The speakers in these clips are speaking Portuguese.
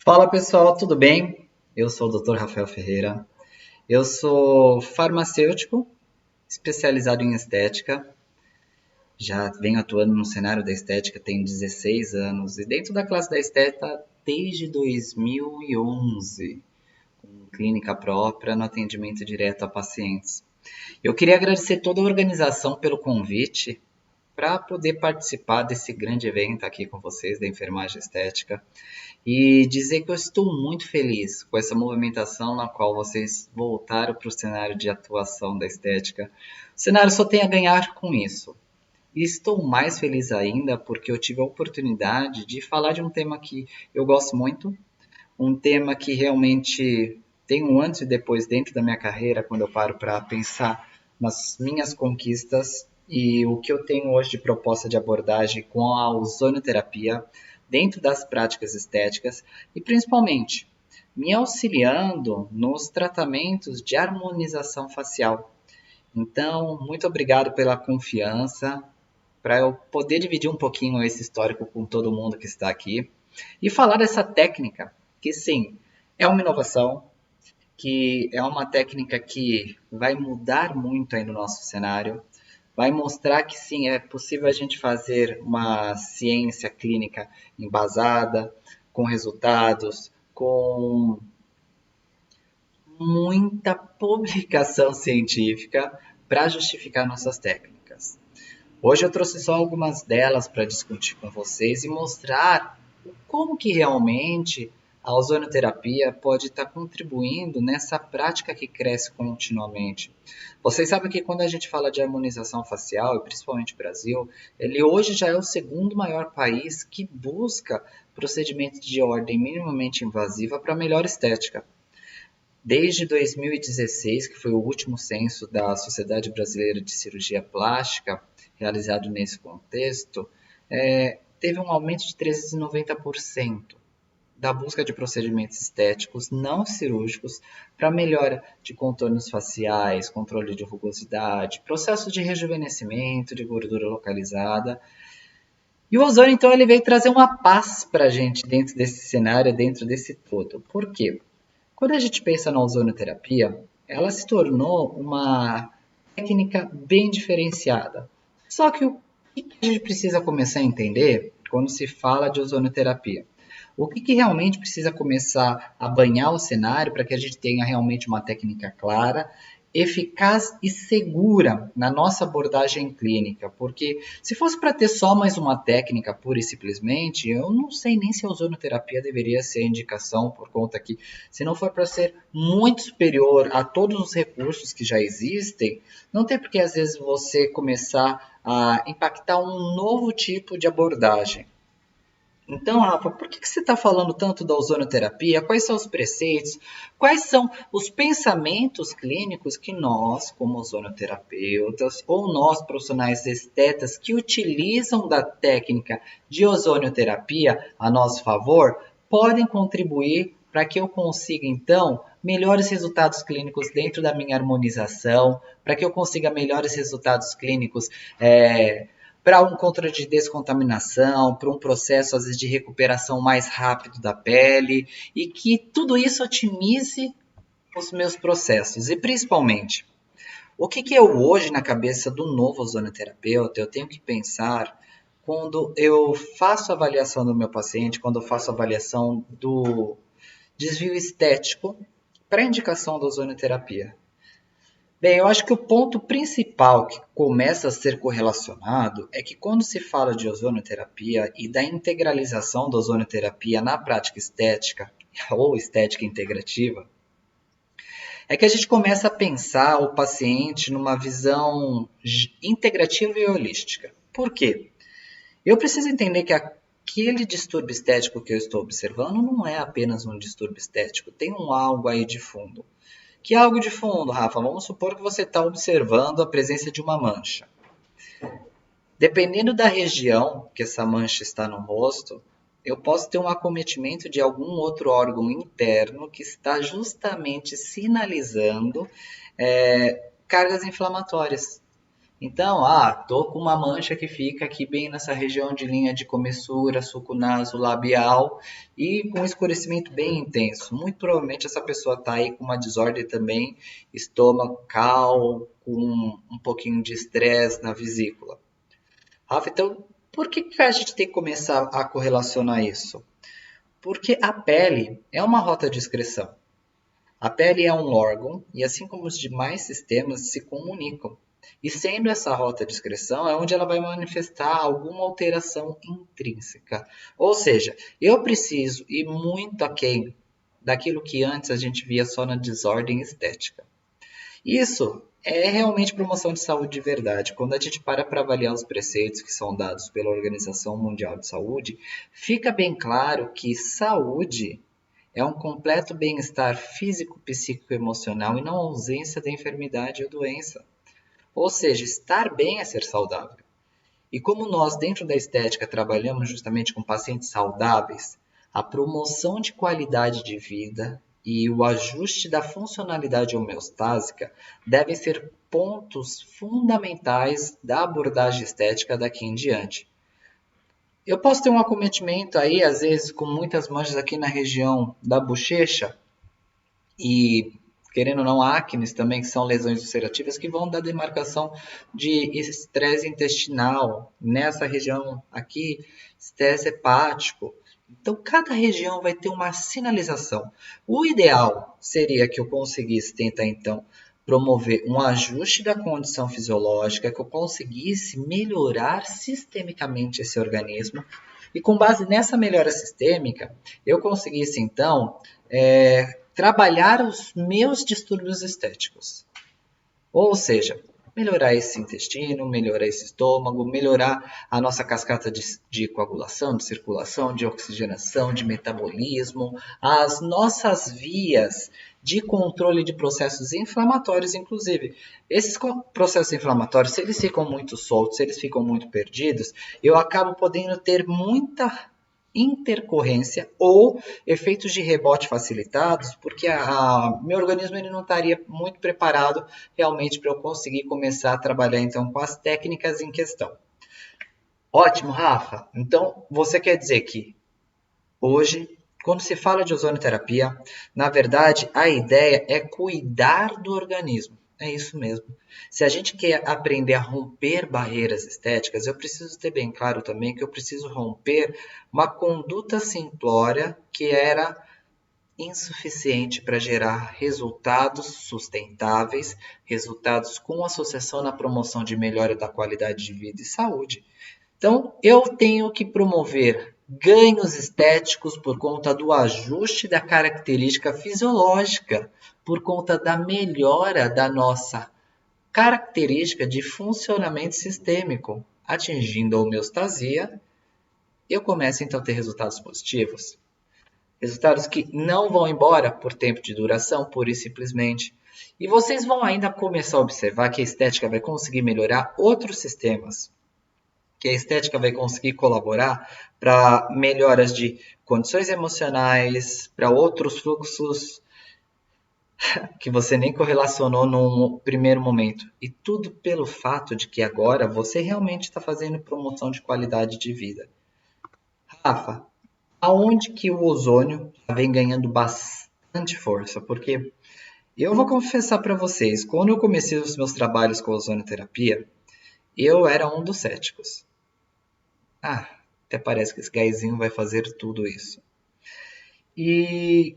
Fala pessoal, tudo bem? Eu sou o Dr. Rafael Ferreira. Eu sou farmacêutico, especializado em estética. Já venho atuando no cenário da estética tem 16 anos e dentro da classe da estética desde 2011, com clínica própria no atendimento direto a pacientes. Eu queria agradecer toda a organização pelo convite para poder participar desse grande evento aqui com vocês da enfermagem estética. E dizer que eu estou muito feliz com essa movimentação na qual vocês voltaram para o cenário de atuação da estética. O cenário só tem a ganhar com isso. E estou mais feliz ainda porque eu tive a oportunidade de falar de um tema que eu gosto muito, um tema que realmente tem um antes e depois dentro da minha carreira, quando eu paro para pensar nas minhas conquistas e o que eu tenho hoje de proposta de abordagem com a ozonoterapia dentro das práticas estéticas e principalmente me auxiliando nos tratamentos de harmonização facial. Então, muito obrigado pela confiança, para eu poder dividir um pouquinho esse histórico com todo mundo que está aqui e falar dessa técnica, que sim, é uma inovação, que é uma técnica que vai mudar muito aí no nosso cenário, vai mostrar que sim, é possível a gente fazer uma ciência clínica embasada, com resultados, com muita publicação científica para justificar nossas técnicas. Hoje eu trouxe só algumas delas para discutir com vocês e mostrar como que realmente a ozonoterapia pode estar contribuindo nessa prática que cresce continuamente. Vocês sabem que quando a gente fala de harmonização facial, e principalmente o Brasil, ele hoje já é o segundo maior país que busca procedimentos de ordem minimamente invasiva para melhor estética. Desde 2016, que foi o último censo da Sociedade Brasileira de Cirurgia Plástica, realizado nesse contexto, teve um aumento de 390% da busca de procedimentos estéticos não cirúrgicos para melhora de contornos faciais, controle de rugosidade, processo de rejuvenescimento de gordura localizada. E o ozônio, então, ele veio trazer uma paz para a gente dentro desse cenário, dentro desse todo. Por quê? Quando a gente pensa na ozonoterapia, ela se tornou uma técnica bem diferenciada. Só que o que a gente precisa começar a entender quando se fala de ozonoterapia? O que realmente precisa começar a banhar o cenário para que a gente tenha realmente uma técnica clara, eficaz e segura na nossa abordagem clínica? Porque se fosse para ter só mais uma técnica pura e simplesmente, eu não sei nem se a ozonoterapia deveria ser a indicação, por conta que, se não for para ser muito superior a todos os recursos que já existem, não tem por que às vezes você começar a impactar um novo tipo de abordagem. Então, Rafa, por que você está falando tanto da ozonoterapia? Quais são os preceitos? Quais são os pensamentos clínicos que nós, como ozonoterapeutas, ou nós, profissionais estetas, que utilizam da técnica de ozonoterapia a nosso favor, podem contribuir para que eu consiga, então, melhores resultados clínicos dentro da minha harmonização, para que eu consiga melhores resultados clínicos para um controle de descontaminação, para um processo, às vezes, de recuperação mais rápido da pele, e que tudo isso otimize os meus processos. E, principalmente, o que eu hoje, na cabeça do novo ozonoterapeuta, eu tenho que pensar quando eu faço a avaliação do meu paciente, quando eu faço a avaliação do desvio estético para indicação da ozonoterapia. Bem, eu acho que o ponto principal que começa a ser correlacionado é que quando se fala de ozonoterapia e da integralização da ozonoterapia na prática estética, ou estética integrativa, é que a gente começa a pensar o paciente numa visão integrativa e holística. Por quê? Eu preciso entender que aquele distúrbio estético que eu estou observando não é apenas um distúrbio estético, tem um algo aí de fundo. Que algo de fundo, Rafa? Vamos supor que você está observando a presença de uma mancha. Dependendo da região que essa mancha está no rosto, eu posso ter um acometimento de algum outro órgão interno que está justamente sinalizando cargas inflamatórias. Então, tô com uma mancha que fica aqui bem nessa região de linha de comissura, sulco naso labial e com escurecimento bem intenso. Muito provavelmente essa pessoa está aí com uma desordem também estomacal, com um pouquinho de estresse na vesícula. Rafa, então, por que a gente tem que começar a correlacionar isso? Porque a pele é uma rota de excreção. A pele é um órgão e, assim como os demais sistemas, se comunicam. E sendo essa rota de excreção, é onde ela vai manifestar alguma alteração intrínseca. Ou seja, eu preciso ir muito aquém daquilo que antes a gente via só na desordem estética. Isso é realmente promoção de saúde de verdade. Quando a gente para avaliar os preceitos que são dados pela Organização Mundial de Saúde, fica bem claro que saúde é um completo bem-estar físico, psíquico e emocional e não ausência da enfermidade ou doença. Ou seja, estar bem é ser saudável. E como nós, dentro da estética, trabalhamos justamente com pacientes saudáveis, a promoção de qualidade de vida e o ajuste da funcionalidade homeostásica devem ser pontos fundamentais da abordagem estética daqui em diante. Eu posso ter um acometimento aí, às vezes, com muitas manchas aqui na região da bochecha e, querendo ou não, acnes também, que são lesões ulcerativas, que vão dar demarcação de estresse intestinal. Nessa região aqui, estresse hepático. Então, cada região vai ter uma sinalização. O ideal seria que eu conseguisse tentar, então, promover um ajuste da condição fisiológica, que eu conseguisse melhorar sistemicamente esse organismo. E com base nessa melhora sistêmica, eu conseguisse, então, trabalhar os meus distúrbios estéticos. Ou seja, melhorar esse intestino, melhorar esse estômago, melhorar a nossa cascata de coagulação, de circulação, de oxigenação, de metabolismo, as nossas vias de controle de processos inflamatórios, inclusive. Esses processos inflamatórios, se eles ficam muito soltos, se eles ficam muito perdidos, eu acabo podendo ter muita intercorrência ou efeitos de rebote facilitados, porque meu organismo ele não estaria muito preparado realmente para eu conseguir começar a trabalhar então com as técnicas em questão. Ótimo, Rafa. Então, você quer dizer que hoje, quando se fala de ozonoterapia, na verdade, a ideia é cuidar do organismo. É isso mesmo. Se a gente quer aprender a romper barreiras estéticas, eu preciso ter bem claro também que eu preciso romper uma conduta simplória que era insuficiente para gerar resultados sustentáveis, resultados com associação na promoção de melhora da qualidade de vida e saúde. Então, eu tenho que promover ganhos estéticos por conta do ajuste da característica fisiológica, por conta da melhora da nossa característica de funcionamento sistêmico. Atingindo a homeostasia, eu começo então a ter resultados positivos. Resultados que não vão embora por tempo de duração, pura e simplesmente. E vocês vão ainda começar a observar que a estética vai conseguir melhorar outros sistemas, que a estética vai conseguir colaborar para melhoras de condições emocionais, para outros fluxos que você nem correlacionou num primeiro momento. E tudo pelo fato de que agora você realmente está fazendo promoção de qualidade de vida. Rafa, aonde que o ozônio vem ganhando bastante força? Porque eu vou confessar para vocês, quando eu comecei os meus trabalhos com ozonoterapia, eu era um dos céticos. Até parece que esse gásinho vai fazer tudo isso. E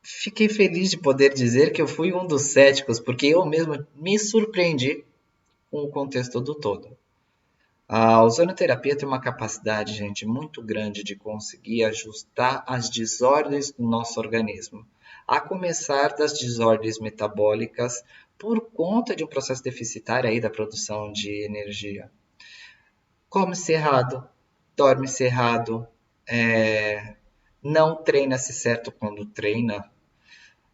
fiquei feliz de poder dizer que eu fui um dos céticos, porque eu mesmo me surpreendi com o contexto do todo. A ozonoterapia tem uma capacidade, gente, muito grande de conseguir ajustar as desordens do nosso organismo, a começar das desordens metabólicas por conta de um processo deficitário aí da produção de energia. Come-se errado, dorme-se errado, não treina-se certo quando treina.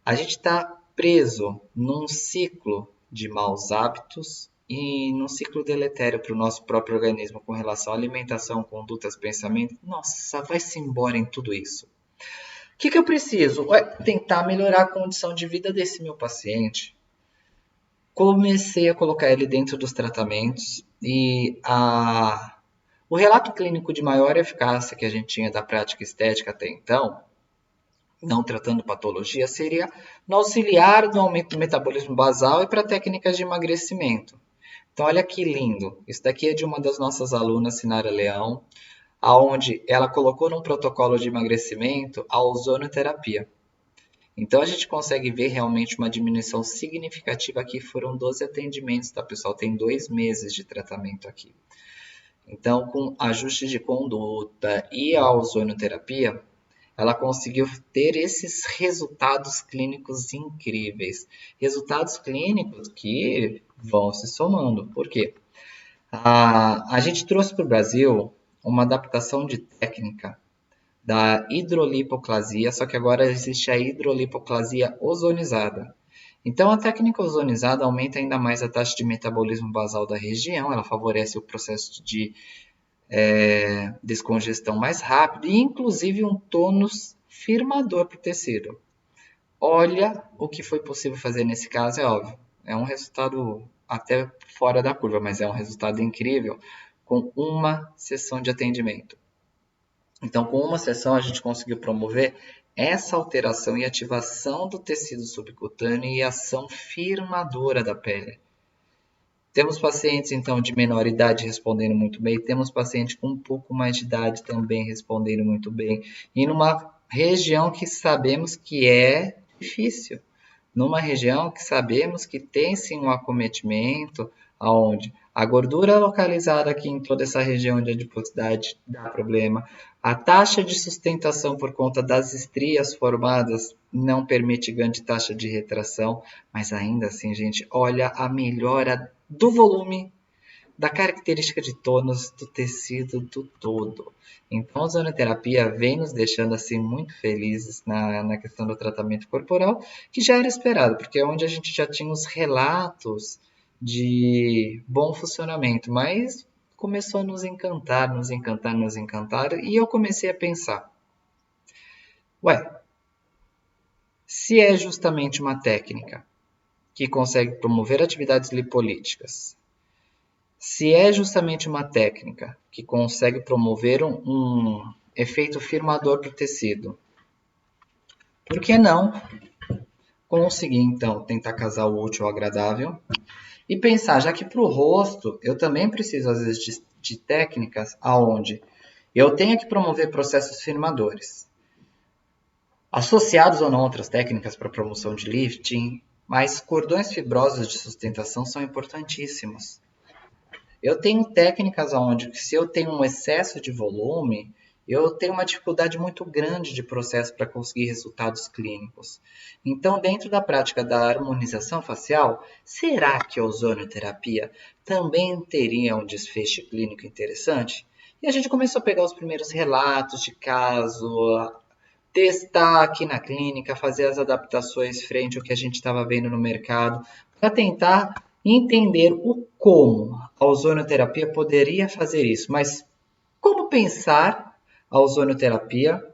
A gente está preso num ciclo de maus hábitos e num ciclo deletério para o nosso próprio organismo com relação à alimentação, condutas, pensamento. Nossa, vai-se embora em tudo isso. O que, eu preciso? Tentar melhorar a condição de vida desse meu paciente. comecei a colocar ele dentro dos tratamentos e o relato clínico de maior eficácia que a gente tinha da prática estética até então, não tratando patologia, seria no auxiliar do aumento do metabolismo basal e para técnicas de emagrecimento. Então, olha que lindo. Isso daqui é de uma das nossas alunas, Sinara Leão, aonde ela colocou num protocolo de emagrecimento a ozonoterapia. Então, a gente consegue ver realmente uma diminuição significativa aqui. Foram 12 atendimentos, tá, pessoal? Tem 2 meses de tratamento aqui. Então, com ajustes de conduta e a ozonoterapia, ela conseguiu ter esses resultados clínicos incríveis. Resultados clínicos que vão se somando. Por quê? A gente trouxe para o Brasil uma adaptação de técnica da hidrolipoclasia, só que agora existe a hidrolipoclasia ozonizada. Então, a técnica ozonizada aumenta ainda mais a taxa de metabolismo basal da região, ela favorece o processo de descongestão mais rápido e, inclusive, um tônus firmador para o tecido. Olha o que foi possível fazer nesse caso, é óbvio. É um resultado até fora da curva, mas é um resultado incrível com uma sessão de atendimento. Então, com uma sessão, a gente conseguiu promover essa alteração e ativação do tecido subcutâneo e ação firmadora da pele. Temos pacientes, então, de menor idade respondendo muito bem, temos pacientes com um pouco mais de idade também respondendo muito bem, e numa região que sabemos que é difícil, numa região que sabemos que tem sim um acometimento, onde a gordura localizada aqui em toda essa região de adiposidade dá problema, a taxa de sustentação por conta das estrias formadas não permite grande taxa de retração, mas ainda assim, gente, olha a melhora do volume, da característica de tônus do tecido do todo. Então, a ozonoterapia vem nos deixando assim muito felizes na questão do tratamento corporal, que já era esperado, porque é onde a gente já tinha os relatos de bom funcionamento, mas começou a nos encantar, nos encantar, nos encantar, e eu comecei a pensar, se é justamente uma técnica que consegue promover atividades lipolíticas, se é justamente uma técnica que consegue promover um efeito firmador para o tecido, por que não conseguir, então, tentar casar o útil ao agradável e pensar, já que para o rosto eu também preciso, às vezes, de técnicas onde eu tenha que promover processos firmadores, associados ou não a outras técnicas para promoção de lifting, mas cordões fibrosos de sustentação são importantíssimos. Eu tenho técnicas onde, se eu tenho um excesso de volume, eu tenho uma dificuldade muito grande de processo para conseguir resultados clínicos. Então, dentro da prática da harmonização facial, será que a ozonoterapia também teria um desfecho clínico interessante? E a gente começou a pegar os primeiros relatos de caso, testar aqui na clínica, fazer as adaptações frente ao que a gente estava vendo no mercado, para tentar entender o como a ozonoterapia poderia fazer isso, mas como pensar a ozonoterapia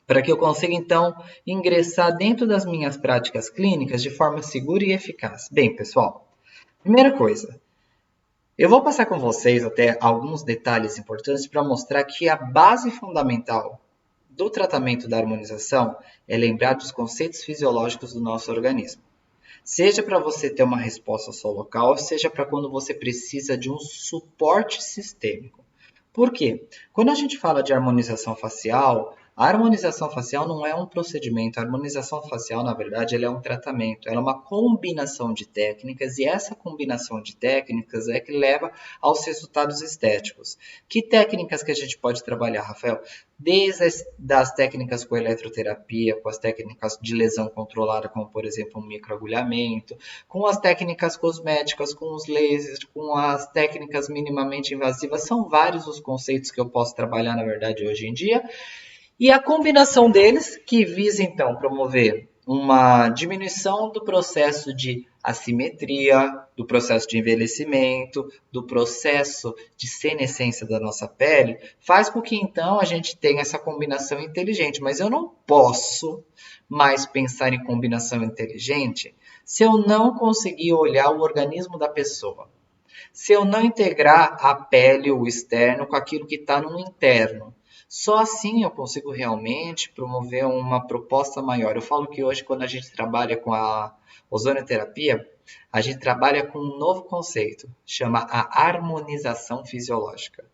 para que eu consiga, então, ingressar dentro das minhas práticas clínicas de forma segura e eficaz. Bem, pessoal, primeira coisa, eu vou passar com vocês até alguns detalhes importantes para mostrar que a base fundamental do tratamento da harmonização é lembrar dos conceitos fisiológicos do nosso organismo. Seja para você ter uma resposta só local, seja para quando você precisa de um suporte sistêmico. Por quê? Quando a gente fala de harmonização facial, a harmonização facial não é um procedimento. A harmonização facial, na verdade, ela é um tratamento. Ela é uma combinação de técnicas e essa combinação de técnicas é que leva aos resultados estéticos. Que técnicas que a gente pode trabalhar, Rafael? Desde as técnicas com eletroterapia, com as técnicas de lesão controlada, como por exemplo um microagulhamento, com as técnicas cosméticas, com os lasers, com as técnicas minimamente invasivas, são vários os conceitos que eu posso trabalhar na verdade hoje em dia, e a combinação deles que visa então promover uma diminuição do processo de assimetria, do processo de envelhecimento, do processo de senescência da nossa pele, faz com que então a gente tenha essa combinação inteligente. Mas eu não posso mais pensar em combinação inteligente se eu não conseguir olhar o organismo da pessoa. Se eu não integrar a pele, o externo, com aquilo que está no interno. Só assim eu consigo realmente promover uma proposta maior. Eu falo que hoje, quando a gente trabalha com a ozonoterapia, a gente trabalha com um novo conceito, chama a harmonização fisiológica.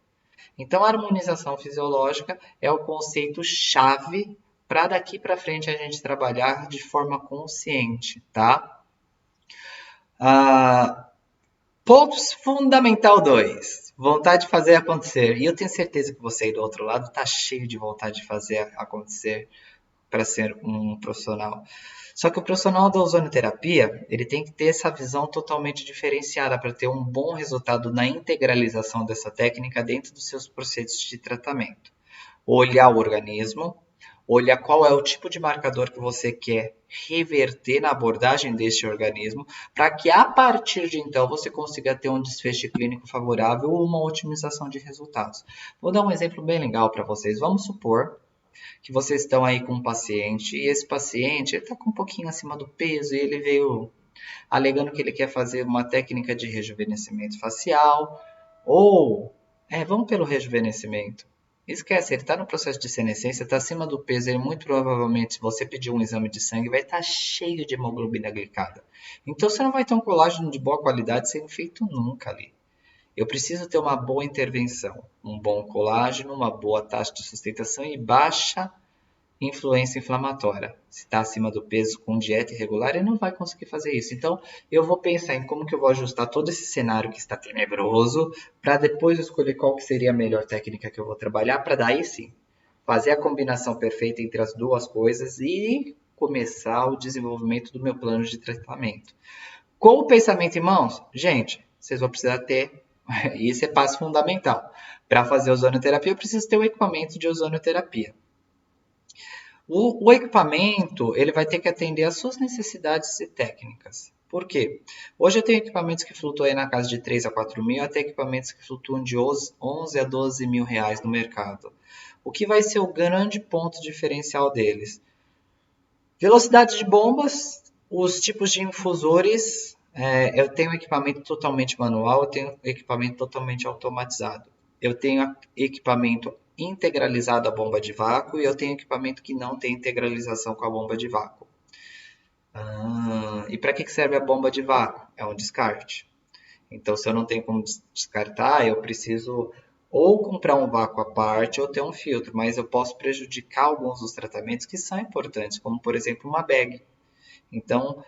Então, a harmonização fisiológica é o conceito-chave para daqui para frente a gente trabalhar de forma consciente, tá? Ponto fundamental 2. Vontade de fazer acontecer. E eu tenho certeza que você aí do outro lado está cheio de vontade de fazer acontecer para ser um profissional. Só que o profissional da ozonoterapia, ele tem que ter essa visão totalmente diferenciada para ter um bom resultado na integralização dessa técnica dentro dos seus processos de tratamento. Olhar o organismo, olhar qual é o tipo de marcador que você quer reverter na abordagem deste organismo, para que a partir de então você consiga ter um desfecho clínico favorável ou uma otimização de resultados. Vou dar um exemplo bem legal para vocês. Vamos supor que vocês estão aí com um paciente e esse paciente está com um pouquinho acima do peso e ele veio alegando que ele quer fazer uma técnica de rejuvenescimento facial ou vamos pelo rejuvenescimento. Esquece, ele está no processo de senescência, está acima do peso, ele muito provavelmente, se você pedir um exame de sangue, vai estar cheio de hemoglobina glicada. Então você não vai ter um colágeno de boa qualidade sendo feito nunca ali. Eu preciso ter uma boa intervenção, um bom colágeno, uma boa taxa de sustentação e baixa influência inflamatória. Se está acima do peso com dieta irregular, ele não vai conseguir fazer isso. Então, eu vou pensar em como que eu vou ajustar todo esse cenário que está tenebroso, para depois escolher qual que seria a melhor técnica que eu vou trabalhar, para daí sim, fazer a combinação perfeita entre as duas coisas e começar o desenvolvimento do meu plano de tratamento. Com o pensamento em mãos, gente, vocês vão precisar ter, esse é passo fundamental. Para fazer ozonoterapia, eu preciso ter um equipamento de ozonoterapia. O equipamento ele vai ter que atender às suas necessidades e técnicas. Por quê? Hoje eu tenho equipamentos que flutuam aí na casa de 3 a 4 mil, até equipamentos que flutuam de 11 a 12 mil reais no mercado. O que vai ser o grande ponto diferencial deles? Velocidade de bombas, os tipos de infusores. Eu tenho equipamento totalmente manual, eu tenho equipamento totalmente automatizado. Eu tenho equipamento integralizado à bomba de vácuo e eu tenho equipamento que não tem integralização com a bomba de vácuo. E para que serve a bomba de vácuo? É um descarte. Então, se eu não tenho como descartar, eu preciso ou comprar um vácuo à parte ou ter um filtro, mas eu posso prejudicar alguns dos tratamentos que são importantes, como por exemplo uma bag. Então,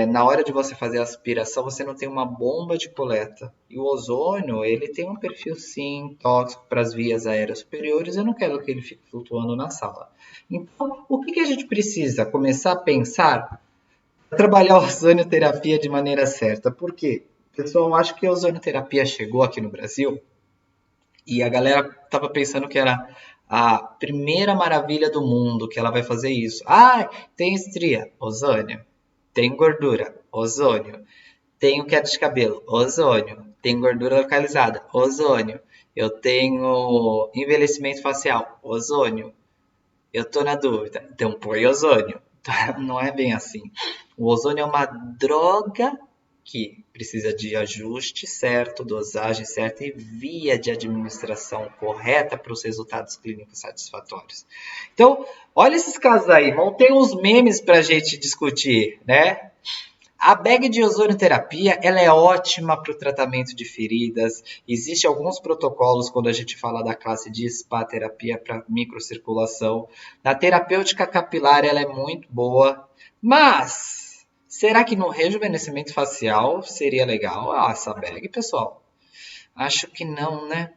na hora de você fazer a aspiração, você não tem uma bomba de coleta. E o ozônio, ele tem um perfil, sim, tóxico para as vias aéreas superiores. Eu não quero que ele fique flutuando na sala. Então, o que a gente precisa? Começar a pensar para trabalhar a ozonioterapia de maneira certa. Por quê? Pessoal, eu acho que a ozonioterapia chegou aqui no Brasil e a galera estava pensando que era a primeira maravilha do mundo, que ela vai fazer isso. Tem estria, ozônio. Tem gordura, ozônio. Tenho queda de cabelo, ozônio. Tem gordura localizada, ozônio. Eu tenho envelhecimento facial, ozônio. Eu tô na dúvida, então põe ozônio. Não é bem assim. O ozônio é uma droga que precisa de ajuste certo, dosagem certa e via de administração correta para os resultados clínicos satisfatórios. Então, olha esses casos aí, montei uns memes para a gente discutir, né? A bag de ozonoterapia ela é ótima para o tratamento de feridas. Existem alguns protocolos quando a gente fala da classe de spa terapia para microcirculação. Na terapêutica capilar ela é muito boa, mas será que no rejuvenescimento facial seria legal essa bag, pessoal? Acho que não, né?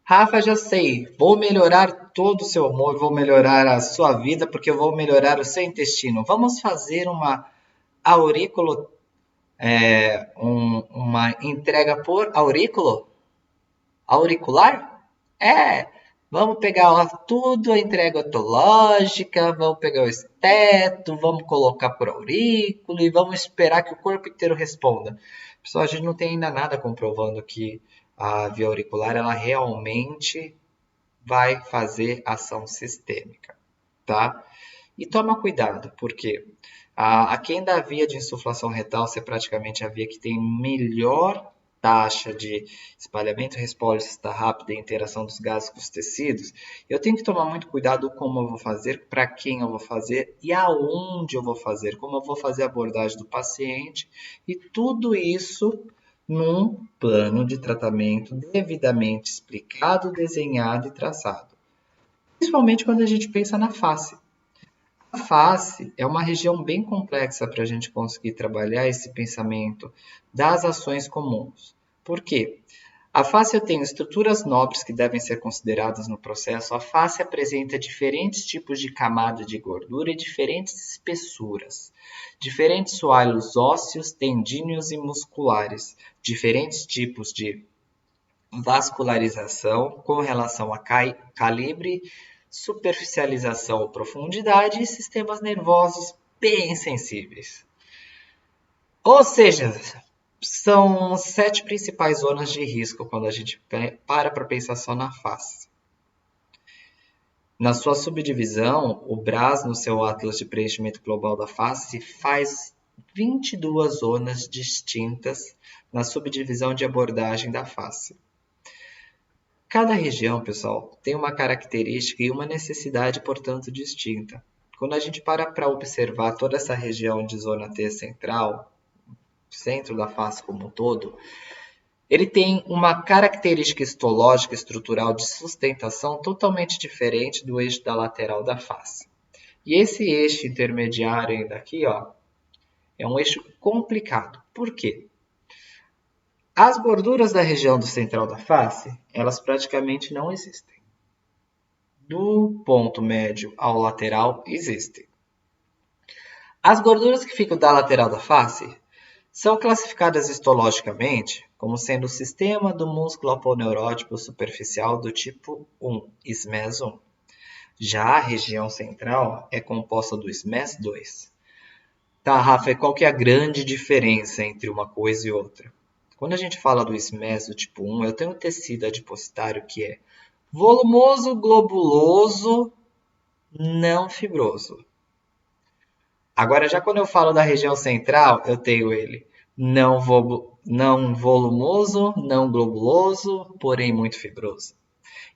Rafa, já sei, vou melhorar todo o seu humor, vou melhorar a sua vida, porque eu vou melhorar o seu intestino. Vamos fazer uma aurículo, uma entrega por aurículo? Auricular? É, Vamos pegar lá tudo a entrega otológica, vamos pegar o esteto, vamos colocar por aurículo e vamos esperar que o corpo inteiro responda. Pessoal, a gente não tem ainda nada comprovando que a via auricular ela realmente vai fazer ação sistêmica, tá? E toma cuidado, porque aqui ainda a via de insuflação retal é praticamente a via que tem melhor taxa de espalhamento, resposta rápida e interação dos gases com os tecidos. Eu tenho que tomar muito cuidado como eu vou fazer, para quem eu vou fazer e aonde eu vou fazer, como eu vou fazer a abordagem do paciente e tudo isso num plano de tratamento devidamente explicado, desenhado e traçado. Principalmente quando a gente pensa na face. A face é uma região bem complexa para a gente conseguir trabalhar esse pensamento das ações comuns. Por quê? A face eu tenho estruturas nobres que devem ser consideradas no processo. A face apresenta diferentes tipos de camada de gordura e diferentes espessuras, diferentes soalhos ósseos, tendíneos e musculares, diferentes tipos de vascularização com relação a calibre, superficialização ou profundidade e sistemas nervosos bem sensíveis. Ou seja, são 7 principais zonas de risco quando a gente para pensar só na face. Na sua subdivisão, o BRAS, no seu Atlas de Preenchimento Global da Face, faz 22 zonas distintas na subdivisão de abordagem da face. Cada região, pessoal, tem uma característica e uma necessidade, portanto, distinta. Quando a gente para observar toda essa região de zona T central, centro da face como um todo, ele tem uma característica histológica estrutural de sustentação totalmente diferente do eixo da lateral da face. E esse eixo intermediário daqui, ó, é um eixo complicado. Por quê? As gorduras da região do central da face, elas praticamente não existem. Do ponto médio ao lateral existem. As gorduras que ficam da lateral da face são classificadas histologicamente como sendo o sistema do músculo aponeurótico superficial do tipo 1, SMES 1. Já a região central é composta do SMES 2. Tá, Rafa, qual que é a grande diferença entre uma coisa e outra? Quando a gente fala do SMES do tipo 1, eu tenho um tecido adipositário que é volumoso, globuloso, não fibroso. Agora, já quando eu falo da região central, eu tenho ele não volumoso, não globuloso, porém muito fibroso.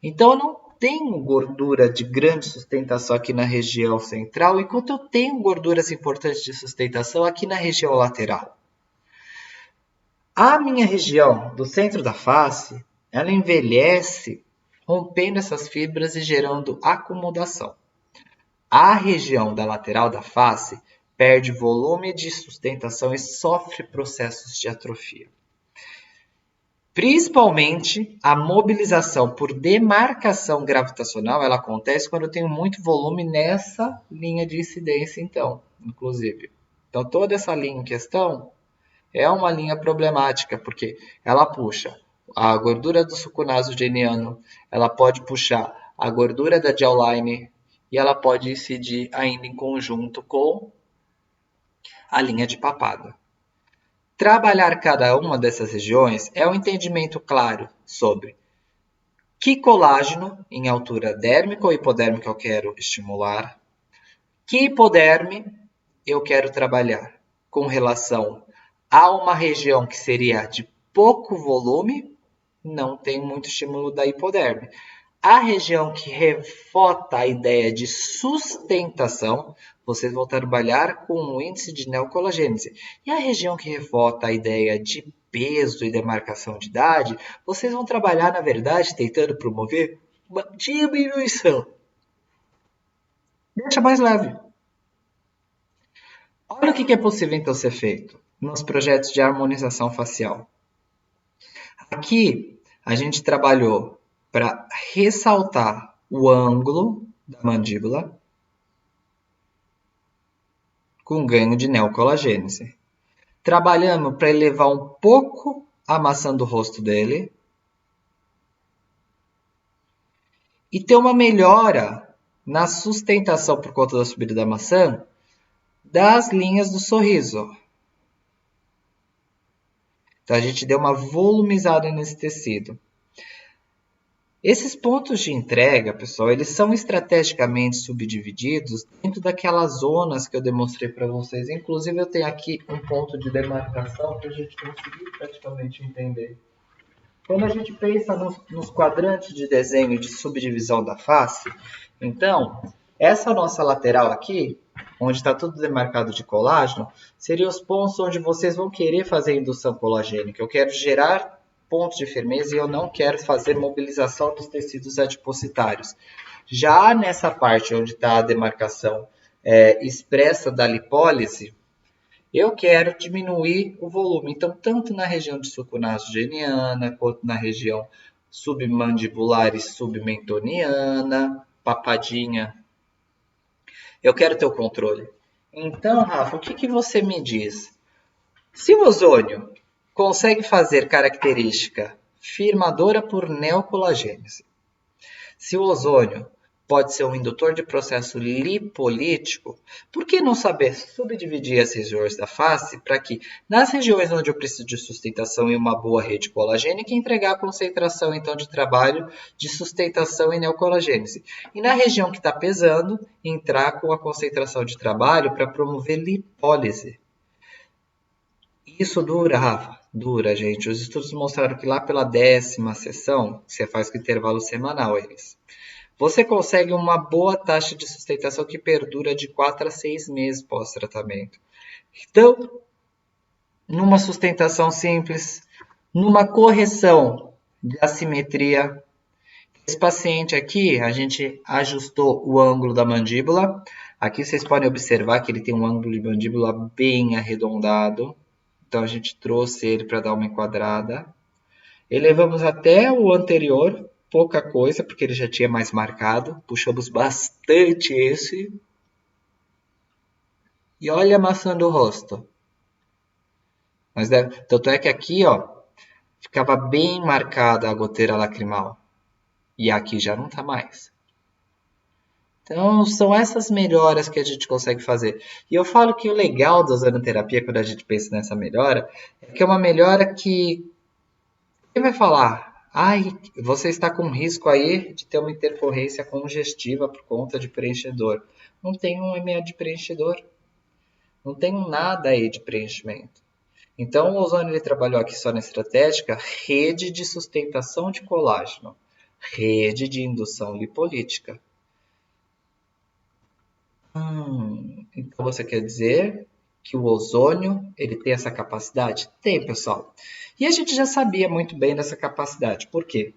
Então, eu não tenho gordura de grande sustentação aqui na região central, enquanto eu tenho gorduras importantes de sustentação aqui na região lateral. A minha região do centro da face, ela envelhece rompendo essas fibras e gerando acomodação. A região da lateral da face perde volume de sustentação e sofre processos de atrofia. Principalmente a mobilização por demarcação gravitacional, ela acontece quando eu tenho muito volume nessa linha de incidência, então, inclusive. Então, toda essa linha em questão é uma linha problemática, porque ela puxa a gordura do sulconasogeniano, ela pode puxar a gordura da jawline e ela pode incidir ainda em conjunto com a linha de papada. Trabalhar cada uma dessas regiões é um entendimento claro sobre que colágeno em altura dérmica ou hipodérmica eu quero estimular, que hipoderme eu quero trabalhar com relação a uma região que seria de pouco volume, não tem muito estímulo da hipoderme. A região que refota a ideia de sustentação, vocês vão trabalhar com o índice de neocolagênese. E a região que refota a ideia de peso e demarcação de idade, vocês vão trabalhar, na verdade, tentando promover uma diminuição. Deixa mais leve. Olha o que é possível então ser feito nos projetos de harmonização facial. Aqui a gente trabalhou para ressaltar o ângulo da mandíbula com ganho de neocolagênese. Trabalhamos para elevar um pouco a maçã do rosto dele e ter uma melhora na sustentação por conta da subida da maçã das linhas do sorriso. Então a gente deu uma volumizada nesse tecido. Esses pontos de entrega, pessoal, eles são estrategicamente subdivididos dentro daquelas zonas que eu demonstrei para vocês. Inclusive eu tenho aqui um ponto de demarcação para a gente conseguir praticamente entender. Quando a gente pensa nos quadrantes de desenho de subdivisão da face, então, essa nossa lateral aqui, onde está tudo demarcado de colágeno, seriam os pontos onde vocês vão querer fazer indução colagênica. Eu quero gerar pontos de firmeza e eu não quero fazer mobilização dos tecidos adipositários. Já nessa parte onde está a demarcação expressa da lipólise, eu quero diminuir o volume. Então, tanto na região de sucunasogeniana, quanto na região submandibular e submentoniana, papadinha, eu quero ter o controle. Então, Rafa, o que você me diz? Se o ozônio consegue fazer característica firmadora por neocolagênese, se o ozônio pode ser um indutor de processo lipolítico, por que não saber subdividir as regiões da face para que, nas regiões onde eu preciso de sustentação e uma boa rede colagênica, entregar a concentração então de trabalho de sustentação e neocolagênese. E na região que está pesando, entrar com a concentração de trabalho para promover lipólise. Isso dura, Rafa? Dura, gente. Os estudos mostraram que lá pela 10ª sessão, você faz com intervalo semanal eles, você consegue uma boa taxa de sustentação que perdura de 4 a 6 meses pós-tratamento. Então, numa sustentação simples, numa correção de assimetria, esse paciente aqui, a gente ajustou o ângulo da mandíbula. Aqui vocês podem observar que ele tem um ângulo de mandíbula bem arredondado. Então, a gente trouxe ele para dar uma enquadrada. Elevamos até o anterior, pouca coisa, porque ele já tinha mais marcado. Puxamos bastante esse. E olha a maçã do rosto. Tanto é que aqui, ó, ficava bem marcada a goteira lacrimal. E aqui já não está mais. Então, são essas melhoras que a gente consegue fazer. E eu falo que o legal da ozonoterapia, quando a gente pensa nessa melhora, é que é uma melhora que... Quem vai falar? Ai, você está com risco aí de ter uma intercorrência congestiva por conta de preenchedor. Não tem um MA de preenchedor. Não tem nada aí de preenchimento. Então, o ozônio ele trabalhou aqui só na estratégica rede de sustentação de colágeno, rede de indução lipolítica. Então você quer dizer que o ozônio ele tem essa capacidade? Tem, pessoal. E a gente já sabia muito bem dessa capacidade. Por quê?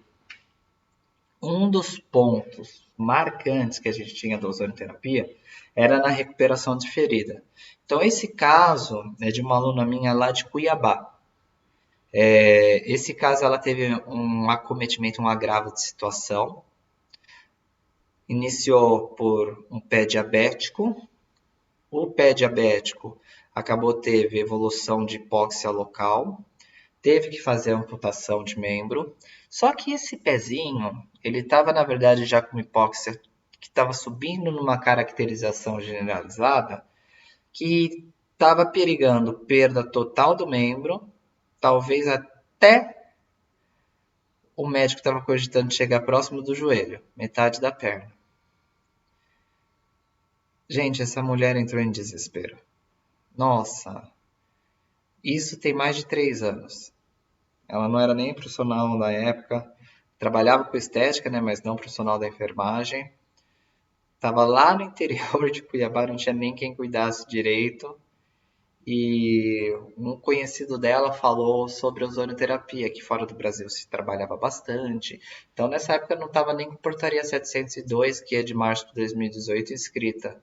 Um dos pontos marcantes que a gente tinha da ozonioterapia era na recuperação de ferida. Então, esse caso é de uma aluna minha lá de Cuiabá. Esse caso, ela teve um acometimento, um agravo de situação. Iniciou por um pé diabético. O pé diabético teve evolução de hipóxia local. Teve que fazer a amputação de membro. Só que esse pezinho, ele estava, na verdade, já com hipóxia que estava subindo numa caracterização generalizada, que estava perigando perda total do membro, talvez até o médico estava cogitando chegar próximo do joelho, metade da perna. Gente, essa mulher entrou em desespero. Nossa, isso tem mais de 3 anos. Ela não era nem profissional na época, trabalhava com estética, né, mas não profissional da enfermagem. Estava lá no interior de Cuiabá, não tinha nem quem cuidasse direito. E um conhecido dela falou sobre a ozonoterapia, que fora do Brasil se trabalhava bastante. Então, nessa época, não estava nem com portaria 702, que é de março de 2018, inscrita.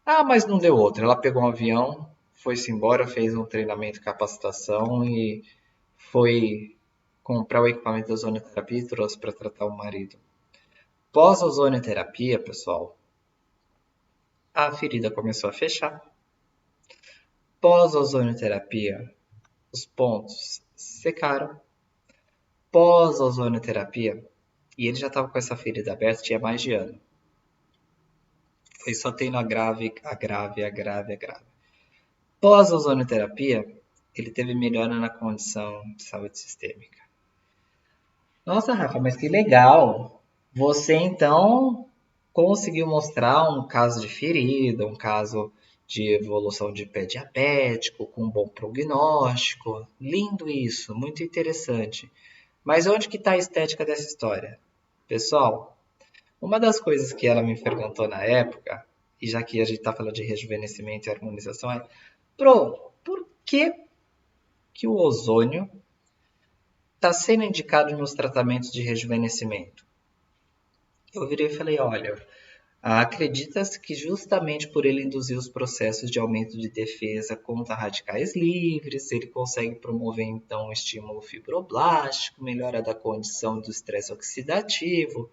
Ah, mas não deu outra. Ela pegou um avião, foi-se embora, fez um treinamento, capacitação e foi comprar o equipamento da ozonoterapia e trouxe para tratar o marido. Pós-ozonoterapia, pessoal, a ferida começou a fechar. Pós-ozonoterapia, os pontos secaram. Pós-ozonoterapia, E ele já estava com essa ferida aberta, tinha mais de ano. Foi só tendo agrave. Pós a ozonioterapia, ele teve melhora na condição de saúde sistêmica. Nossa, Rafa, mas que legal! Você então conseguiu mostrar um caso de ferida, um caso de evolução de pé diabético, com um bom prognóstico. Lindo isso, muito interessante. Mas onde que está a estética dessa história? Pessoal, uma das coisas que ela me perguntou na época, e já que a gente está falando de rejuvenescimento e harmonização, é: por que, que o ozônio está sendo indicado nos tratamentos de rejuvenescimento? Eu virei e falei: olha, acredita-se que justamente por ele induzir os processos de aumento de defesa contra radicais livres, ele consegue promover então um estímulo fibroblástico, melhora da condição do estresse oxidativo,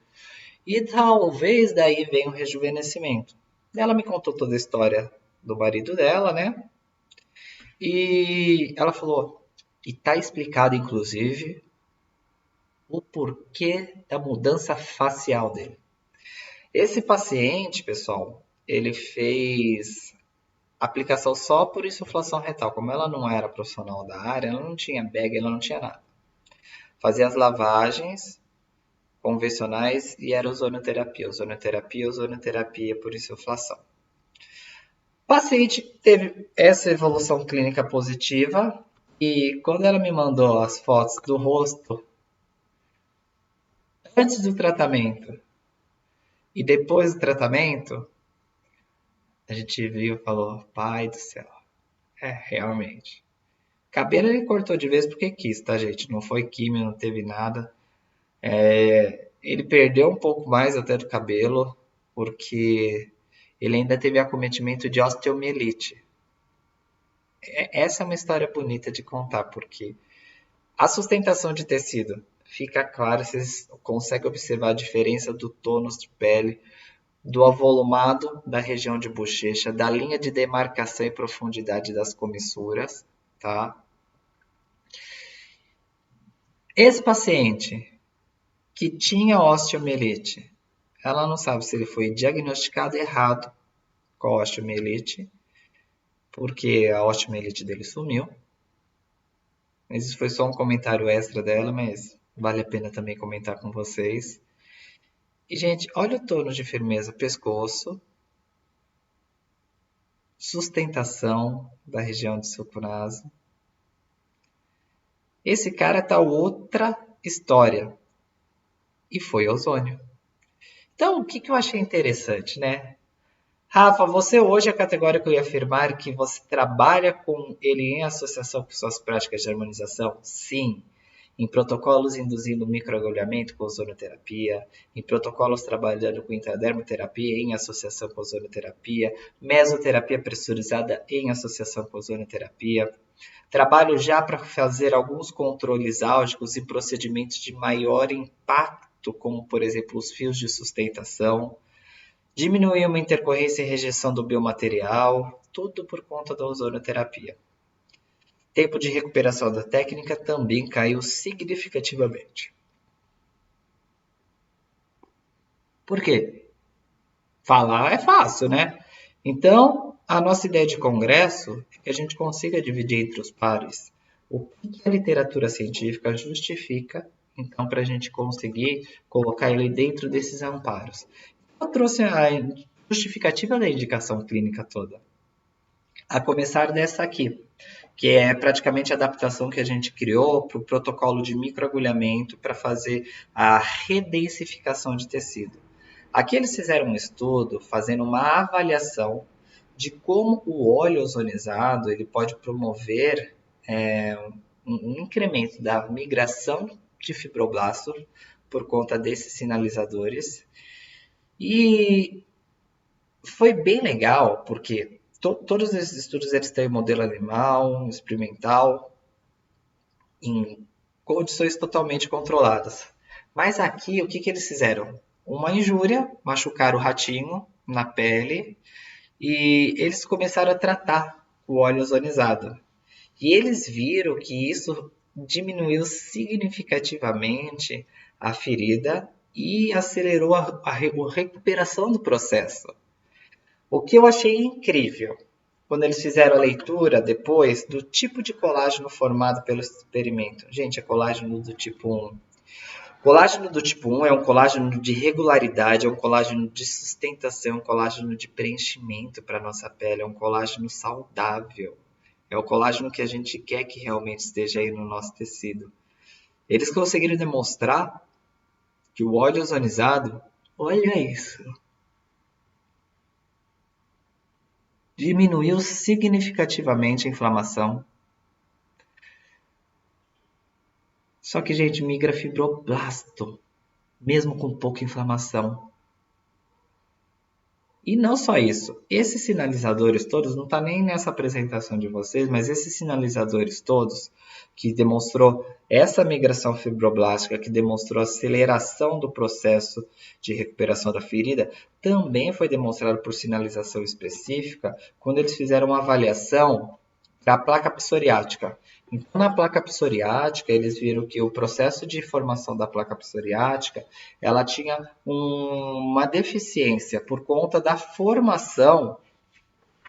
e talvez daí venha o rejuvenescimento. Ela me contou toda a história do marido dela, né? E ela falou, e tá explicado inclusive o porquê da mudança facial dele. Esse paciente, pessoal, ele fez aplicação só por insuflação retal. Como ela não era profissional da área, ela não tinha bag, ela não tinha nada. Fazia as lavagens convencionais e era ozonioterapia por insuflação. O paciente teve essa evolução clínica positiva e quando ela me mandou as fotos do rosto antes do tratamento e depois do tratamento, a gente viu e falou, pai do céu, realmente. Cabelo ele cortou de vez porque quis, tá, gente? Não foi químio, não teve nada. Ele perdeu um pouco mais até do cabelo, porque ele ainda teve acometimento de osteomielite. Essa é uma história bonita de contar, porque a sustentação de tecido fica clara, vocês conseguem observar a diferença do tônus de pele, do avolumado da região de bochecha, da linha de demarcação e profundidade das comissuras, tá? Esse paciente que tinha osteomielite, ela não sabe se ele foi diagnosticado errado com a osteomielite, porque a osteomielite dele sumiu. Mas isso foi só um comentário extra dela, mas vale a pena também comentar com vocês. E, gente, olha o tônus de firmeza, pescoço, sustentação da região de sulconaso. Esse cara tá outra história. E foi ozônio. Então, o que eu achei interessante, né? Rafa, você hoje é categórico em afirmar que você trabalha com ele em associação com suas práticas de harmonização? Sim. Em protocolos induzindo microagulhamento com ozonioterapia, em protocolos trabalhando com intradermoterapia em associação com ozonioterapia, mesoterapia pressurizada em associação com ozonioterapia. Trabalho já para fazer alguns controles álgicos e procedimentos de maior impacto, como por exemplo os fios de sustentação. Diminuir uma intercorrência e rejeição do biomaterial, tudo por conta da ozonioterapia. Tempo de recuperação da técnica também caiu significativamente. Por quê? Falar é fácil, né? Então, a nossa ideia de congresso é que a gente consiga dividir entre os pares o que a literatura científica justifica, então, para a gente conseguir colocar ele dentro desses amparos. Eu trouxe a justificativa da indicação clínica toda, a começar dessa aqui, que é praticamente a adaptação que a gente criou para o protocolo de microagulhamento para fazer a redensificação de tecido. Aqui eles fizeram um estudo fazendo uma avaliação de como o óleo ozonizado ele pode promover um incremento da migração de fibroblastos por conta desses sinalizadores. E foi bem legal, porque todos esses estudos eles têm modelo animal, experimental, em condições totalmente controladas. Mas aqui, o que eles fizeram? Uma injúria, machucaram o ratinho na pele e eles começaram a tratar o óleo ozonizado. E eles viram que isso diminuiu significativamente a ferida e acelerou a recuperação do processo. O que eu achei incrível, quando eles fizeram a leitura depois do tipo de colágeno formado pelo experimento. Gente, é colágeno do tipo 1. Colágeno do tipo 1 é um colágeno de regularidade, é um colágeno de sustentação, é um colágeno de preenchimento para a nossa pele, é um colágeno saudável. É o colágeno que a gente quer que realmente esteja aí no nosso tecido. Eles conseguiram demonstrar que o óleo ozonizado, olha isso, diminuiu significativamente a inflamação. Só que, gente, migra fibroblasto, mesmo com pouca inflamação. E não só isso, esses sinalizadores todos, não está nem nessa apresentação de vocês, mas esses sinalizadores todos, que demonstrou essa migração fibroblástica, que demonstrou a aceleração do processo de recuperação da ferida, também foi demonstrado por sinalização específica, quando eles fizeram uma avaliação da placa psoriática. Então, na placa psoriática, eles viram que o processo de formação da placa psoriática, ela tinha uma deficiência por conta da formação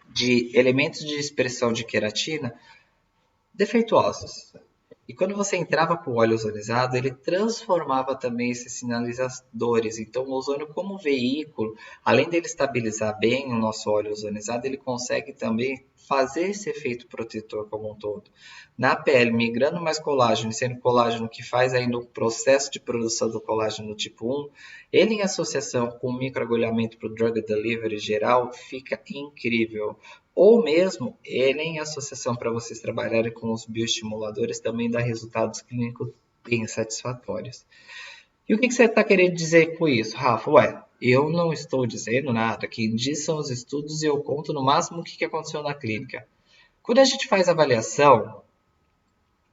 de elementos de expressão de queratina defeituosos. E quando você entrava com o óleo ozonizado, ele transformava também esses sinalizadores. Então, o ozônio como veículo, além dele estabilizar bem o nosso óleo ozonizado, ele consegue também fazer esse efeito protetor como um todo. Na pele, migrando mais colágeno, sendo colágeno que faz aí no processo de produção do colágeno tipo 1, ele em associação com o microagulhamento para o drug delivery geral, fica incrível. Ou mesmo ele em associação para vocês trabalharem com os bioestimuladores também dá resultados clínicos bem satisfatórios. E o que você está querendo dizer com isso, Rafa? Ué, eu não estou dizendo nada. Quem diz são os estudos e eu conto no máximo o que aconteceu na clínica. Quando a gente faz avaliação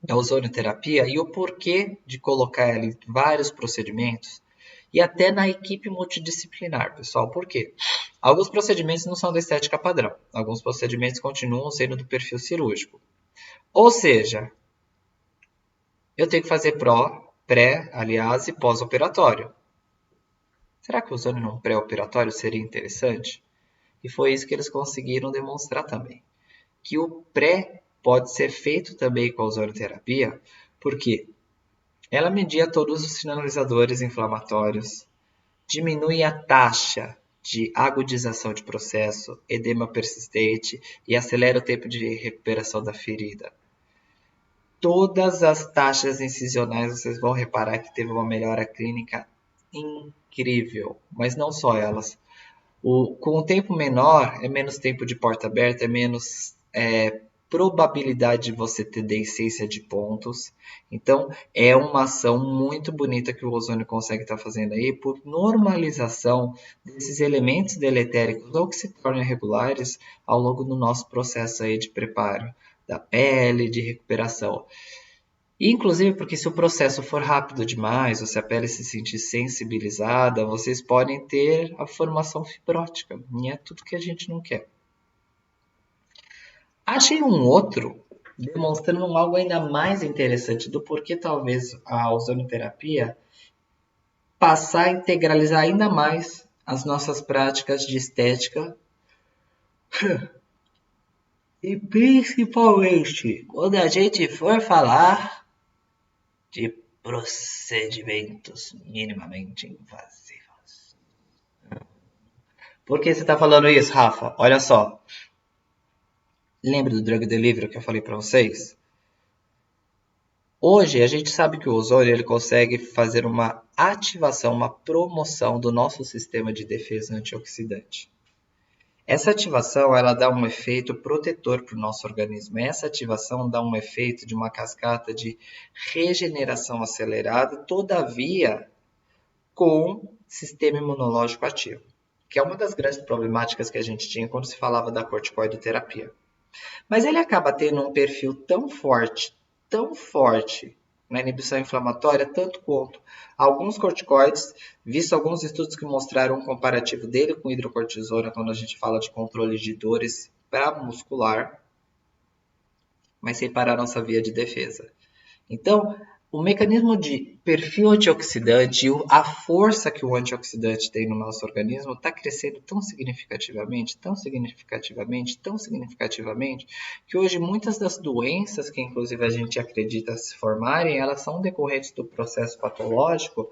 da ozonioterapia e o porquê de colocar ela em vários procedimentos, e até na equipe multidisciplinar, pessoal. Por quê? Alguns procedimentos não são da estética padrão. Alguns procedimentos continuam sendo do perfil cirúrgico. Ou seja, eu tenho que fazer pré, aliás, e pós-operatório. Será que o ozônio num pré-operatório seria interessante? E foi isso que eles conseguiram demonstrar também. Que o pré pode ser feito também com a ozonioterapia, porque ela media todos os sinalizadores inflamatórios, diminui a taxa de agudização de processo, edema persistente e acelera o tempo de recuperação da ferida. Todas as taxas incisionais vocês vão reparar que teve uma melhora clínica incrível, mas não só elas. Com o tempo menor, é menos tempo de porta aberta, é menos probabilidade de você ter deiscência de pontos. Então, é uma ação muito bonita que o ozônio consegue estar fazendo aí por normalização desses elementos deletéricos ou que se tornam irregulares ao longo do nosso processo aí de preparo da pele, de recuperação. Inclusive, porque se o processo for rápido demais, ou se a pele se sentir sensibilizada, vocês podem ter a formação fibrótica, e é tudo que a gente não quer. Achei um outro demonstrando algo ainda mais interessante do porquê talvez a ozonioterapia passar a integralizar ainda mais as nossas práticas de estética e principalmente quando a gente for falar de procedimentos minimamente invasivos. Por que você está falando isso, Rafa? Olha só. Lembra do drug delivery que eu falei para vocês? Hoje a gente sabe que o ozônio ele consegue fazer uma ativação, uma promoção do nosso sistema de defesa antioxidante. Essa ativação ela dá um efeito protetor para o nosso organismo. Essa ativação dá um efeito de uma cascata de regeneração acelerada, todavia com sistema imunológico ativo, que é uma das grandes problemáticas que a gente tinha quando se falava da corticoidoterapia. Mas ele acaba tendo um perfil tão forte na inibição inflamatória, tanto quanto alguns corticoides, visto alguns estudos que mostraram um comparativo dele com hidrocortisona quando a gente fala de controle de dores para muscular, mas sem parar nossa via de defesa. Então, O mecanismo de perfil antioxidante e a força que o antioxidante tem no nosso organismo está crescendo tão significativamente, tão significativamente, tão significativamente, que hoje muitas das doenças que inclusive a gente acredita se formarem, elas são decorrentes do processo patológico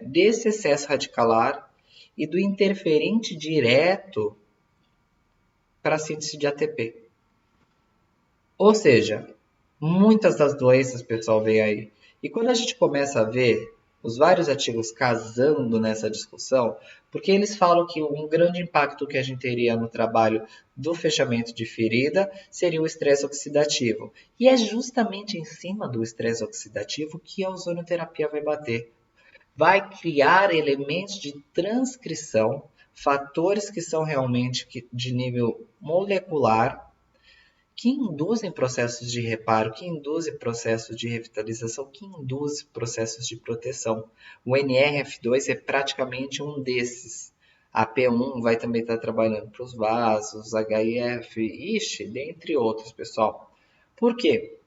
desse excesso radicalar e do interferente direto para a síntese de ATP. Ou seja, muitas das doenças, pessoal, vem aí. E quando a gente começa a ver os vários artigos casando nessa discussão, porque eles falam que um grande impacto que a gente teria no trabalho do fechamento de ferida seria o estresse oxidativo. E é justamente em cima do estresse oxidativo que a ozonioterapia vai bater. Vai criar elementos de transcrição, fatores que são realmente de nível molecular, que induzem processos de reparo, que induzem processos de revitalização, que induzem processos de proteção. O NRF2 é praticamente um desses. A P1 vai também estar trabalhando para os vasos, HIF, dentre outros, pessoal. Por quê?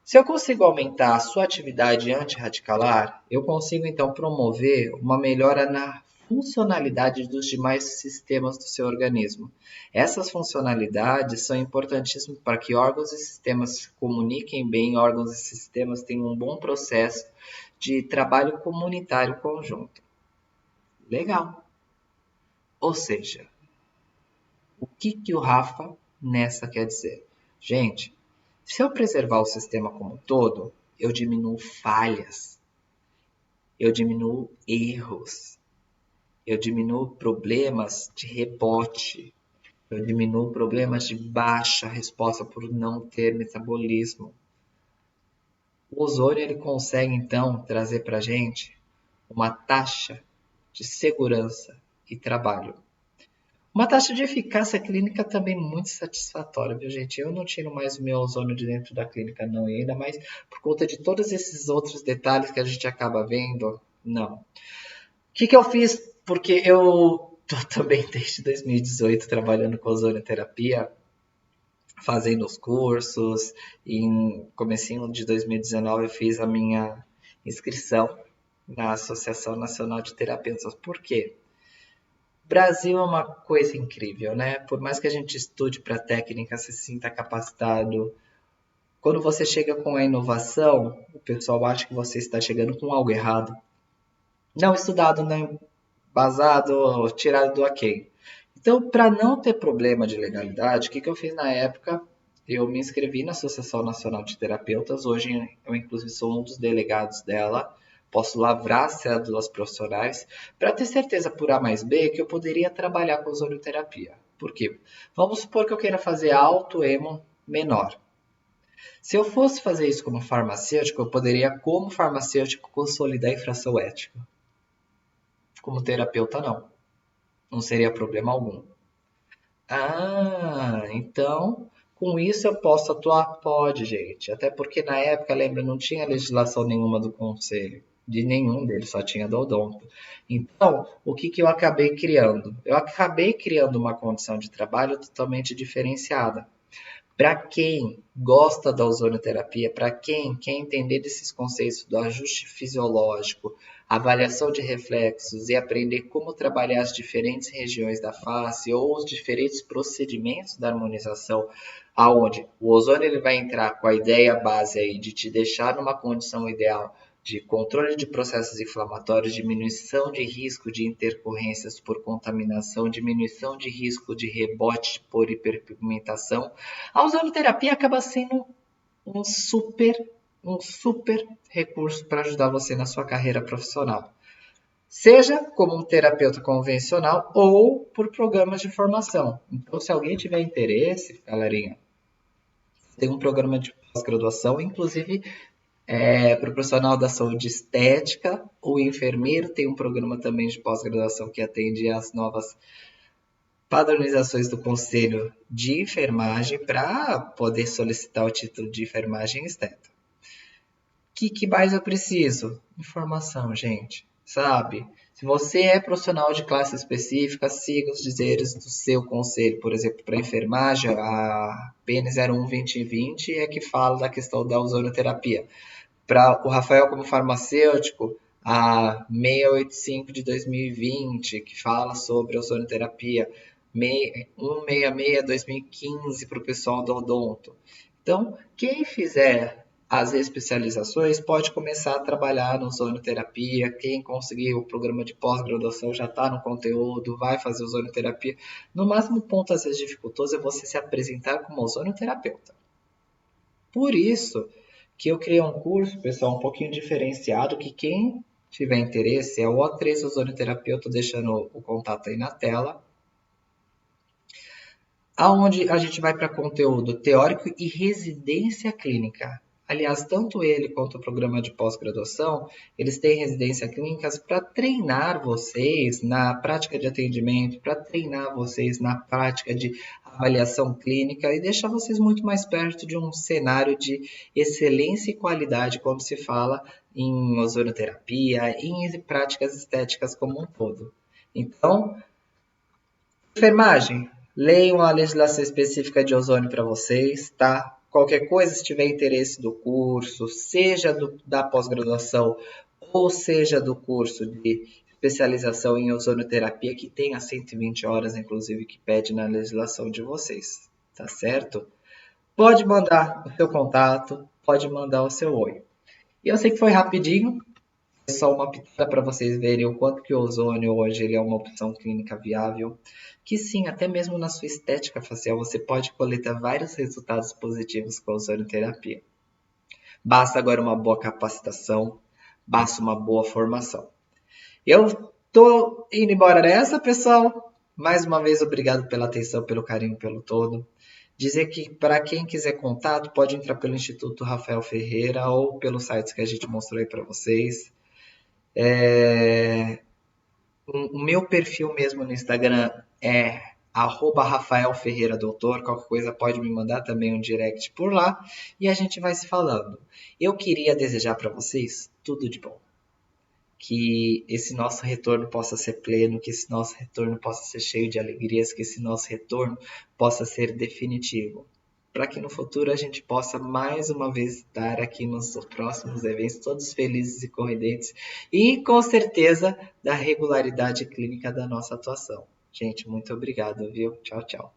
Se eu consigo aumentar a sua atividade antirradicalar, eu consigo então promover uma melhora na funcionalidade dos demais sistemas do seu organismo. Essas funcionalidades são importantíssimas para que órgãos e sistemas se comuniquem bem, órgãos e sistemas tenham um bom processo de trabalho comunitário conjunto. Legal. Ou seja, o que o Rafa nessa quer dizer? Gente, se eu preservar o sistema como um todo, eu diminuo falhas, eu diminuo erros, eu diminuo problemas de rebote, eu diminuo problemas de baixa resposta por não ter metabolismo. O ozônio ele consegue então trazer para a gente uma taxa de segurança e trabalho. Uma taxa de eficácia clínica também muito satisfatória, viu, gente? Eu não tiro mais o meu ozônio de dentro da clínica, não. E ainda mais por conta de todos esses outros detalhes que a gente acaba vendo, não. O que eu fiz? Porque eu tô também desde 2018 trabalhando com ozonioterapia, fazendo os cursos. E em comecinho de 2019 eu fiz a minha inscrição na Associação Nacional de Terapeutas. Por quê? Brasil é uma coisa incrível, né? Por mais que a gente estude para técnica, se sinta capacitado, quando você chega com a inovação, o pessoal acha que você está chegando com algo errado. Não estudado, não embasado, tirado do ok. Então, para não ter problema de legalidade, o que eu fiz na época? Eu me inscrevi na Associação Nacional de Terapeutas. Hoje eu, inclusive, sou um dos delegados dela. Posso lavrar cédulas profissionais para ter certeza por A mais B que eu poderia trabalhar com ozonioterapia. Por quê? Vamos supor que eu queira fazer alto hemo menor. Se eu fosse fazer isso como farmacêutico, eu poderia, como farmacêutico, consolidar a infração ética. Como terapeuta, não. Não seria problema algum. Ah, então com isso eu posso atuar? Pode, gente. Até porque na época, lembra, não tinha legislação nenhuma do conselho. De nenhum deles, só tinha do odonto. Então, o que eu acabei criando? Eu acabei criando uma condição de trabalho totalmente diferenciada. Para quem gosta da ozonioterapia, para quem quer entender desses conceitos do ajuste fisiológico, avaliação de reflexos e aprender como trabalhar as diferentes regiões da face ou os diferentes procedimentos da harmonização, aonde o ozônio ele vai entrar com a ideia base aí de te deixar numa condição ideal de controle de processos inflamatórios, diminuição de risco de intercorrências por contaminação, diminuição de risco de rebote por hiperpigmentação. A ozonioterapia acaba sendo um super recurso para ajudar você na sua carreira profissional. Seja como um terapeuta convencional ou por programas de formação. Então, se alguém tiver interesse, galerinha, tem um programa de pós-graduação, inclusive para o profissional da saúde estética, o enfermeiro tem um programa também de pós-graduação que atende às novas padronizações do Conselho de Enfermagem para poder solicitar o título de enfermagem estética. O que mais eu preciso? Informação, gente. Sabe? Se você é profissional de classe específica, siga os dizeres do seu conselho. Por exemplo, para enfermagem, a PN 01-2020 é que fala da questão da ozonioterapia. para o Rafael como farmacêutico, a 685 de 2020, que fala sobre ozonoterapia, 166 2015 para o pessoal do odonto. Então, quem fizer as especializações pode começar a trabalhar no ozonoterapia. Quem conseguir o programa de pós-graduação já está no conteúdo, vai fazer ozonoterapia. No máximo ponto, às vezes, dificultoso é você se apresentar como ozonoterapeuta. Por isso que eu criei um curso, pessoal, um pouquinho diferenciado, que quem tiver interesse é o O3 Ozonoterapia, eu estou deixando o contato aí na tela, aonde a gente vai para conteúdo teórico e residência clínica. Aliás, tanto ele quanto o programa de pós-graduação, eles têm residência clínicas para treinar vocês na prática de atendimento, para treinar vocês na prática de avaliação clínica e deixar vocês muito mais perto de um cenário de excelência e qualidade quando se fala em ozonoterapia, em práticas estéticas como um todo. Então, enfermagem, leiam a legislação específica de ozônio para vocês, tá? Qualquer coisa, se tiver interesse do curso, seja da pós-graduação ou seja do curso de especialização em ozonoterapia, que tem as 120 horas, inclusive, que pede na legislação de vocês, tá certo? Pode mandar o seu contato, pode mandar o seu oi. E eu sei que foi rapidinho, é só uma pitada para vocês verem o quanto que o ozônio hoje ele é uma opção clínica viável, que sim, até mesmo na sua estética facial você pode coletar vários resultados positivos com a ozonioterapia. Basta agora uma boa capacitação, basta uma boa formação. Eu tô indo embora nessa, pessoal. Mais uma vez, obrigado pela atenção, pelo carinho, pelo todo. Dizer que para quem quiser contato, pode entrar pelo Instituto Rafael Ferreira ou pelos sites que a gente mostrou aí para vocês. O meu perfil mesmo no Instagram é @RafaelFerreiraDoutor. Qualquer coisa pode me mandar também um direct por lá e a gente vai se falando. Eu queria desejar para vocês tudo de bom. Que esse nosso retorno possa ser pleno, que esse nosso retorno possa ser cheio de alegrias, que esse nosso retorno possa ser definitivo. Para que no futuro a gente possa mais uma vez estar aqui nos próximos eventos, todos felizes e sorridentes, e com certeza da regularidade clínica da nossa atuação. Gente, muito obrigado, viu? Tchau, tchau.